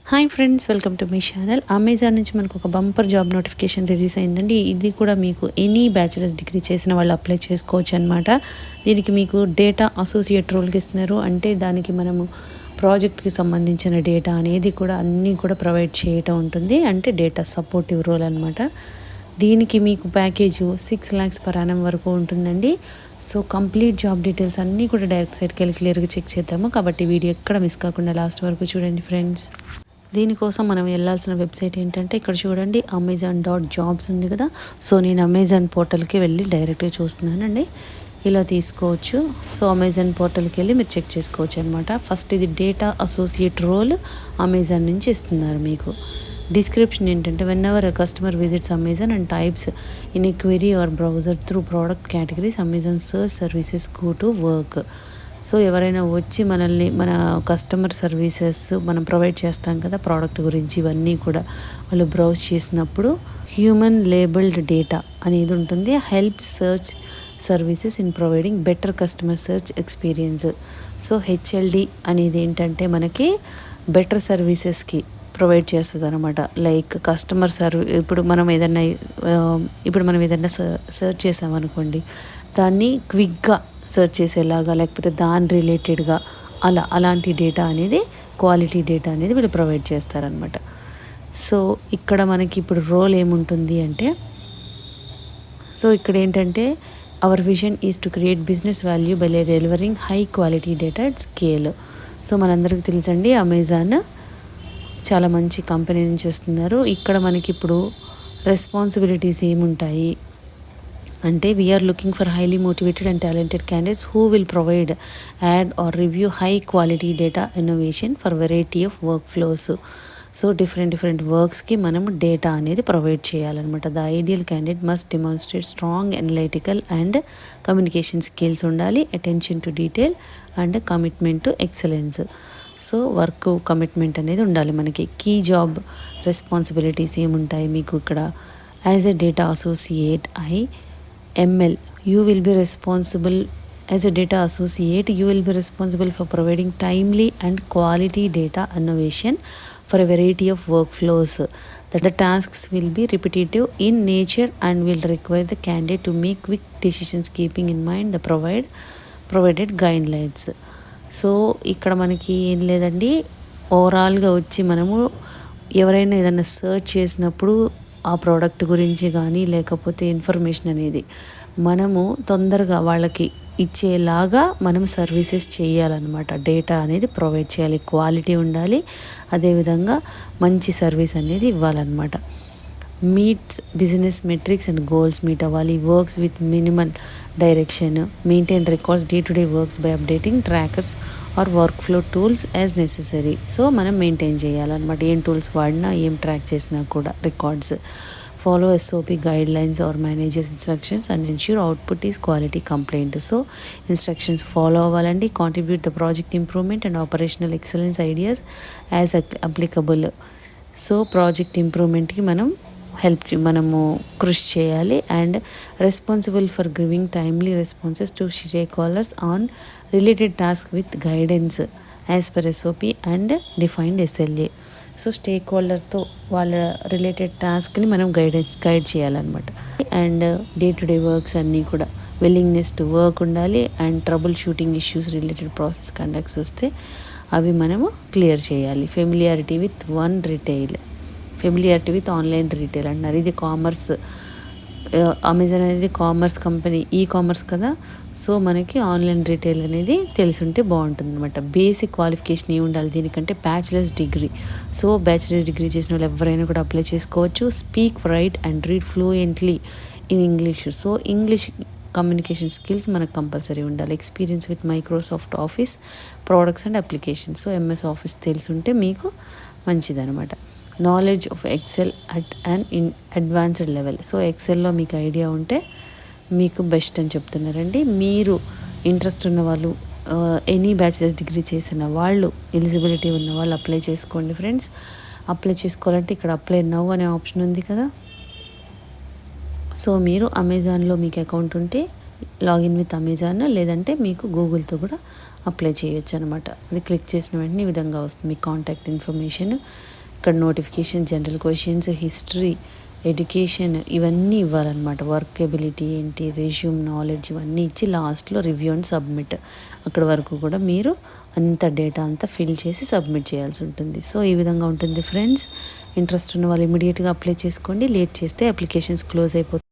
Hi friends, welcome to my channel. Amazon నుంచి మనకు ఒక బంపర్ జాబ్ నోటిఫికేషన్ రిలీజ్ అయిందండి. ఇది కూడా మీకు ఎనీ బ్యాచిలర్స్ డిగ్రీ చేసిన వాళ్ళు అప్లై చేసుకోవచ్చు అనమాట. దీనికి మీకు డేటా అసోసియేట్ రోల్కి ఇస్తున్నారు. అంటే దానికి మనము ప్రాజెక్ట్కి సంబంధించిన డేటా అనేది కూడా అన్నీ కూడా ప్రొవైడ్ చేయటం ఉంటుంది. అంటే డేటా సపోర్టివ్ రోల్ అనమాట. దీనికి మీకు ప్యాకేజ్ 6 lakhs per annum వరకు ఉంటుందండి. సో కంప్లీట్ జాబ్ డీటెయిల్స్ అన్నీ కూడా డైరెక్ట్ సైట్కి వెళ్ళి క్లియర్గా చెక్ చేద్దాము. కాబట్టి వీడియో ఎక్కడ మిస్ కాకుండా లాస్ట్ వరకు చూడండి ఫ్రెండ్స్. దీనికోసం మనం వెళ్ళాల్సిన వెబ్సైట్ ఏంటంటే ఇక్కడ చూడండి, amazon.jobs ఉంది కదా. సో నేను అమెజాన్ పోర్టల్కి వెళ్ళి డైరెక్ట్గా చూస్తున్నానండి. ఇలా తీసుకోవచ్చు. సో అమెజాన్ పోర్టల్కి వెళ్ళి మీరు చెక్ చేసుకోవచ్చు అనమాట. ఫస్ట్ ఇది డేటా అసోసియేట్ రోల్ అమెజాన్ నుంచి ఇస్తున్నారు మీకు. డిస్క్రిప్షన్ ఏంటంటే, when ever a customer visits Amazon and types in a query or browser through product categories, Amazon search services go to work. So ఎవరైనా వచ్చి మనల్ని మన కస్టమర్ సర్వీసెస్ మనం ప్రొవైడ్ చేస్తాం కదా, ప్రోడక్ట్ గురించి ఇవన్నీ కూడా వాళ్ళు బ్రౌజ్ చేసినప్పుడు హ్యూమన్ లేబుల్డ్ డేటా అనేది ఉంటుంది. Help search services in providing better customer search experience. So HLD అనేది ఏంటంటే మనకి బెటర్ సర్వీసెస్కి ప్రొవైడ్ చేస్తుంది అనమాట. లైక్ కస్టమర్ ఇప్పుడు మనం ఏదైనా సర్చ్ చేసామనుకోండి, దాన్ని క్విక్గా సర్చ్ చేసేలాగా, లేకపోతే దాని రిలేటెడ్గా అలాంటి డేటా అనేది, క్వాలిటీ డేటా అనేది వీళ్ళు ప్రొవైడ్ చేస్తారనమాట. సో ఇక్కడ మనకి ఇప్పుడు రోల్ ఏముంటుంది అంటే, సో ఇక్కడ ఏంటంటే hour vision is to create business value by delivering high quality data at scale. So మనందరికీ తెలుసండి, అమెజాన్ చాలా మంచి కంపెనీ నుంచి వస్తున్నారు. ఇక్కడ మనకి ఇప్పుడు రెస్పాన్సిబిలిటీస్ ఏముంటాయి అంటే, we're looking for highly motivated and talented candidates who will provide add or review high quality data innovation for variety of workflows. So different వర్క్స్కి మనం డేటా అనేది ప్రొవైడ్ చేయాలన్నమాట. The ideal candidate must demonstrate strong analytical and communication skills ఉండాలి, attention to detail and commitment to excellence. So work commitment అనేది ఉండాలి మనకి. Key job responsibilities ఏముంటాయి మీకు ఇక్కడ, as a data associate ML, you will be responsible as a data associate. You will be responsible for providing timely and quality data innovation for a variety of workflows. That the tasks will be repetitive in nature and will require the candidate to make quick decisions keeping in mind the provided guidelines. So ఇక్కడ మనకి ఏం లేదండి, ఓవరాల్గా వచ్చి మనము ఎవరైనా ఏదైనా search చేసినప్పుడు ఆ ప్రోడక్ట్ గురించి కానీ, లేకపోతే ఇన్ఫర్మేషన్ అనేది మనము తొందరగా వాళ్ళకి ఇచ్చేలాగా మనం సర్వీసెస్ చేయాలన్నమాట. డేటా అనేది ప్రొవైడ్ చేయాలి, క్వాలిటీ ఉండాలి, అదేవిధంగా మంచి సర్వీస్ అనేది ఇవ్వాలన్నమాట. Meets business metrics and goals meet అవ్వాలి. Works with minimal direction, maintain records day to day works by updating trackers or workflow tools as necessary. So మనం మెయింటైన్ చేయాలన్నమాట, ఏం టూల్స్ వాడినా, ఏం ట్రాక్ చేసినా కూడా records. Follow SOP guidelines or managers instructions and ensure output is quality compliant. So instructions follow అవ్వాలండి. Contribute the project improvement and operational excellence ideas as applicable. So project ఇంప్రూవ్మెంట్కి మనము కృషి చేయాలి. And responsible for giving timely responses to stakeholders on related task with guidance as per SOP and defined SLA. So స్టేక్ హోల్డర్తో వాళ్ళ related టాస్క్ని మనం guide చేయాలన్నమాట. And day to day works అన్నీ కూడా విల్లింగ్నెస్ టు వర్క్ ఉండాలి. And troubleshooting issues related process conducts వస్తే అవి మనము క్లియర్ చేయాలి. ఫెమిలియారిటీ విత్ ఆన్లైన్ రీటైల్ అంటున్నారు. ఇది కామర్స్, అమెజాన్ అనేది కామర్స్ కంపెనీ, కామర్స్ కదా. సో మనకి ఆన్లైన్ రీటైల్ అనేది తెలుసుంటే బాగుంటుంది అనమాట. బేసిక్ క్వాలిఫికేషన్ ఏమి ఉండాలి దీనికంటే, bachelor's degree. So bachelor's degree చేసిన వాళ్ళు ఎవరైనా కూడా అప్లై చేసుకోవచ్చు. Speak, write and read fluently in English. So English communication skills మనకు కంపల్సరీ ఉండాలి. Experience with Microsoft Office products and applications. So MS Office తెలుసుంటే మీకు మంచిదనమాట. Knowledge of Excel at an advanced level. So ఎక్సెల్లో మీకు idea ఉంటే మీకు best అని చెప్తున్నారండి. మీరు ఇంట్రెస్ట్ ఉన్న వాళ్ళు, ఎనీ బ్యాచిలర్స్ డిగ్రీ చేసిన వాళ్ళు, ఎలిజిబిలిటీ ఉన్న వాళ్ళు అప్లై చేసుకోండి ఫ్రెండ్స్. అప్లై చేసుకోవాలంటే ఇక్కడ అప్లై నౌ అనే ఆప్షన్ ఉంది కదా. సో మీరు అమెజాన్లో మీకు అకౌంట్ ఉంటే లాగిన్ విత్ అమెజాన్, లేదంటే మీకు గూగుల్తో కూడా అప్లై చేయొచ్చు అనమాట. అది క్లిక్ చేసిన వెంటనే ఈ విధంగా వస్తుంది మీ కాంటాక్ట్ ఇన్ఫర్మేషన్. ఇక్కడ notification, general questions, history, education ఇవన్నీ ఇవ్వాలన్నమాట. వర్క్ ఎబిలిటీ ఏంటి, రెజ్యూమ్, నాలెడ్జ్ ఇవన్నీ ఇచ్చి లాస్ట్లో రివ్యూ అండ్ సబ్మిట్. అక్కడ వరకు కూడా మీరు అంత డేటా అంతా ఫిల్ చేసి సబ్మిట్ చేయాల్సి ఉంటుంది. సో ఈ విధంగా ఉంటుంది ఫ్రెండ్స్. ఇంట్రెస్ట్ ఉన్న వాళ్ళు ఇమీడియట్గా అప్లై చేసుకోండి. లేట్ చేస్తే అప్లికేషన్స్ క్లోజ్ అయిపోతాయి.